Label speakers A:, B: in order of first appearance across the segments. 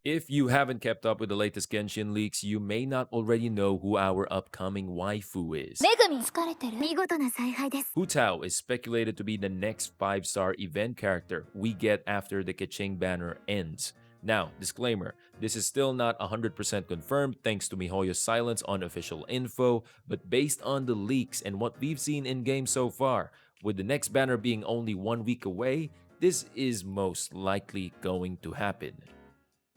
A: If you haven't kept up with the latest Genshin leaks, you may not already know who our upcoming waifu is.
B: 女神疲れてる見事な采配です
A: Hutao is speculated to be the next 5-star event character we get after the Keqing banner ends. Now, disclaimer, this is still not 100% confirmed thanks to MiHoYo's silence on official info, but based on the leaks and what we've seen in-game so far, with the next banner being only 1 week away, this is most likely going to happen.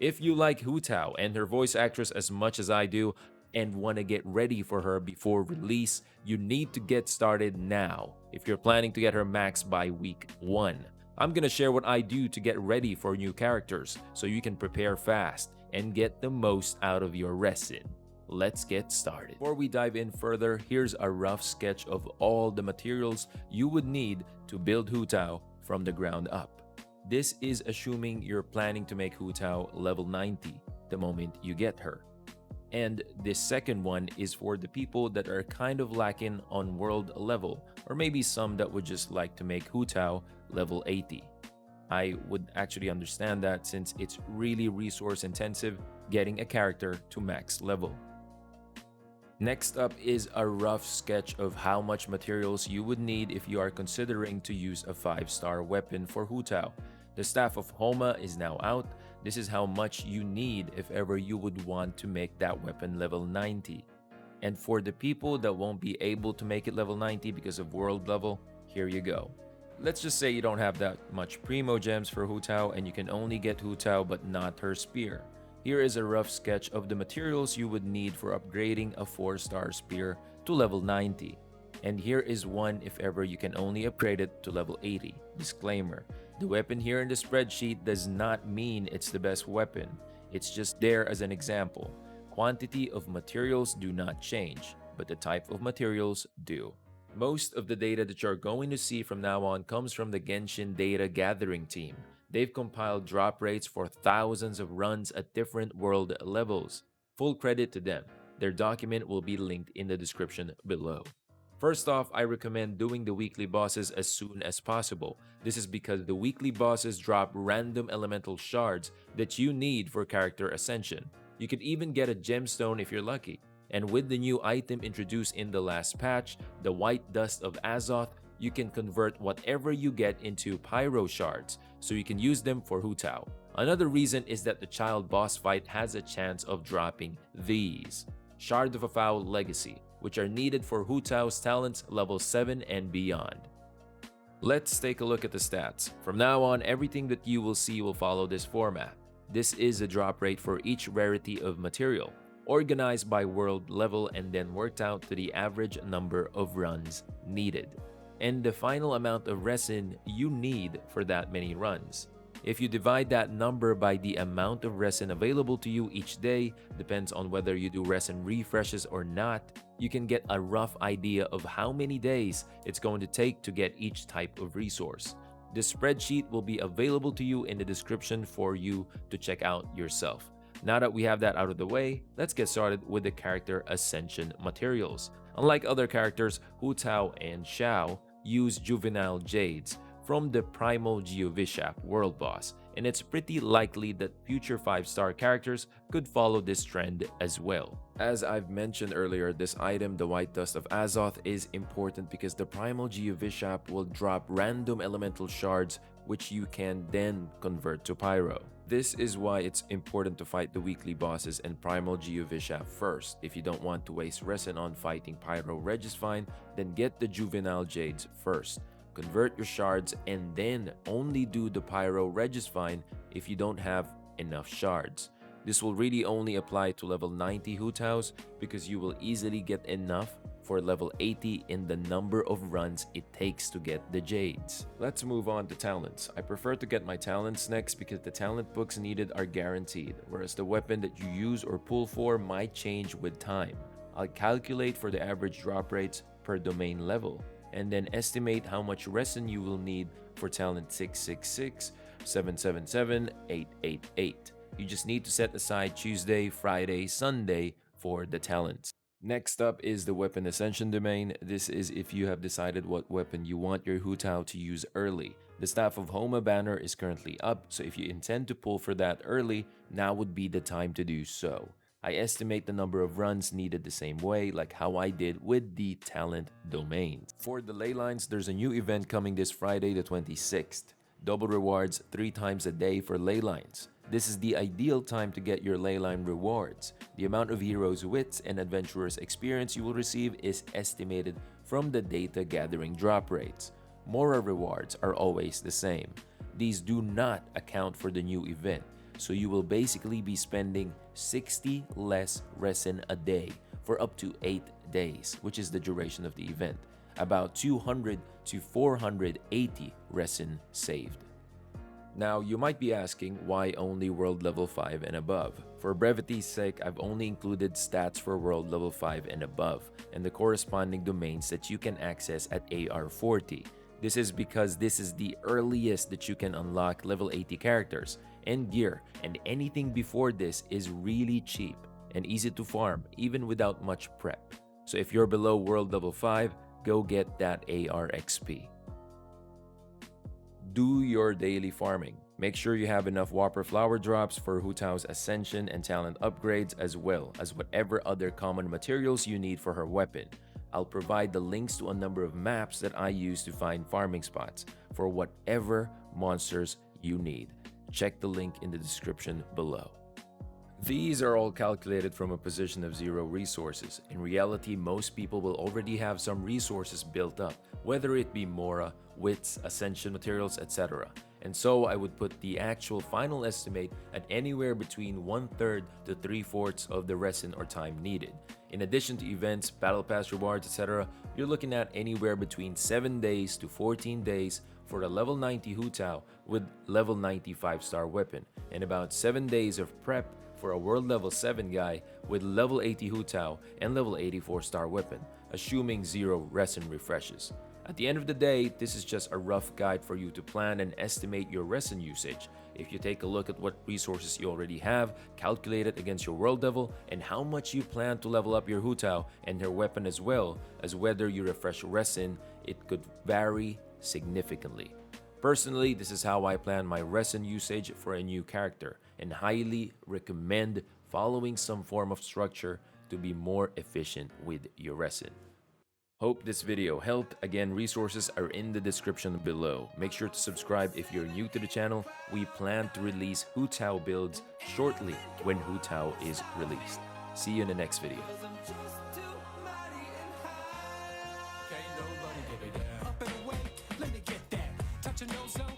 A: If you like Hutao and her voice actress as much as I do and want to get ready for her before release, you need to get started now if you're planning to get her max by week 1. I'm gonna share what I do to get ready for new characters so you can prepare fast and get the most out of your resin. Let's get started. Before we dive in further, here's a rough sketch of all the materials you would need to build Hutao from the ground up. This is assuming you're planning to make Hutao level 90 the moment you get her. And this second one is for the people that are kind of lacking on world level, or maybe some that would just like to make Hutao level 80. I would actually understand that since it's really resource intensive getting a character to max level. Next up is a rough sketch of how much materials you would need if you are considering to use a 5-star weapon for Hutao. The Staff of Homa is now out. This is how much you need if ever you would want to make that weapon level 90. And for the people that won't be able to make it level 90 because of world level, here you go. Let's just say you don't have that much primo gems for Hutao and you can only get Hutao but not her spear. Here is a rough sketch of the materials you would need for upgrading a 4-star spear to level 90. And here is one if ever you can only upgrade it to level 80. Disclaimer, the weapon here in the spreadsheet does not mean it's the best weapon. It's just there as an example. Quantity of materials do not change, but the type of materials do. Most of the data that you're going to see from now on comes from the Genshin data gathering team. They've compiled drop rates for thousands of runs at different world levels. Full credit to them. Their document will be linked in the description below. First off, I recommend doing the weekly bosses as soon as possible. This is because the weekly bosses drop random elemental shards that you need for character ascension. You could even get a gemstone if you're lucky. And with the new item introduced in the last patch, the White Dust of Azoth, you can convert whatever you get into pyro shards, so you can use them for Hutao. Another reason is that the child boss fight has a chance of dropping these. Shard of a Foul Legacy, which are needed for Hutao's talents level 7 and beyond. Let's take a look at the stats. From now on, everything that you will see will follow this format. This is a drop rate for each rarity of material, organized by world level and then worked out to the average number of runs needed, and the final amount of resin you need for that many runs. If you divide that number by the amount of resin available to you each day, depends on whether you do resin refreshes or not, you can get a rough idea of how many days it's going to take to get each type of resource. The spreadsheet will be available to you in the description for you to check out yourself. Now that we have that out of the way, let's get started with the character ascension materials. Unlike other characters, Hutao and Xiao use juvenile jades from the Primal Geovishap world boss, and it's pretty likely that future 5-star characters could follow this trend as well. As I've mentioned earlier, this item, the White Dust of Azoth, is important because the Primal Geovishap will drop random elemental shards which you can then convert to pyro. This is why it's important to fight the weekly bosses and Primal Geovishap first. If you don't want to waste resin on fighting Pyro Regisvine, then get the Juvenile Jades first. Convert your shards and then only do the Pyro Regisvine if you don't have enough shards. This will really only apply to level 90 Hutaos because you will easily get enough for level 80 in the number of runs it takes to get the Jades. Let's move on to talents. I prefer to get my talents next because the talent books needed are guaranteed, whereas the weapon that you use or pull for might change with time. I'll calculate for the average drop rates per domain level, and then estimate how much resin you will need for talent 666, 777, 888. You just need to set aside Tuesday, Friday, Sunday for the talents. Next up is the Weapon Ascension domain. This is if you have decided what weapon you want your Hutao to use early. The Staff of Homa banner is currently up, so if you intend to pull for that early, now would be the time to do so. I estimate the number of runs needed the same way, like how I did with the Talent domain. For the ley lines, there's a new event coming this Friday, the 26th. Double rewards 3 times a day for ley lines. This is the ideal time to get your leyline rewards. The amount of heroes' wits and adventurers' experience you will receive is estimated from the data gathering drop rates. Mora rewards are always the same. These do not account for the new event, so you will basically be spending 60 less resin a day for up to 8 days, which is the duration of the event. About 200 to 480 resin saved. Now, you might be asking why only world level 5 and above. For brevity's sake, I've only included stats for world level 5 and above, and the corresponding domains that you can access at AR40. This is because this is the earliest that you can unlock level 80 characters and gear, and anything before this is really cheap and easy to farm even without much prep. So if you're below world level 5, go get that AR XP. Do your daily farming. Make sure you have enough Whopper flower drops for Hutao's Ascension and Talent upgrades, as well as whatever other common materials you need for her weapon. I'll provide the links to a number of maps that I use to find farming spots for whatever monsters you need. Check the link in the description below. These are all calculated from a position of 0 resources. In reality, most people will already have some resources built up, whether it be Mora, wits, ascension materials, etc. And so I would put the actual final estimate at anywhere between 1/3 to 3/4 of the resin or time needed. In addition to events, battle pass rewards, etc., you're looking at anywhere between 7 days to 14 days for a level 90 Hutao with level 90 5-star weapon, and about 7 days of prep for a world level 7 guy with level 80 Hutao and level 84 star weapon, assuming 0 resin refreshes. At the end of the day, this is just a rough guide for you to plan and estimate your resin usage. If you take a look at what resources you already have, calculate it against your world level, and how much you plan to level up your Hutao and her weapon, as well as whether you refresh resin, it could vary significantly. Personally, this is how I plan my resin usage for a new character, and highly recommend following some form of structure to be more efficient with your resin. Hope this video helped. Again, resources are in the description below. Make sure to subscribe if you're new to the channel. We plan to release Hutao builds shortly when Hutao is released. See you in the next video.
C: Up and away, let me get that. Touch a nose zone.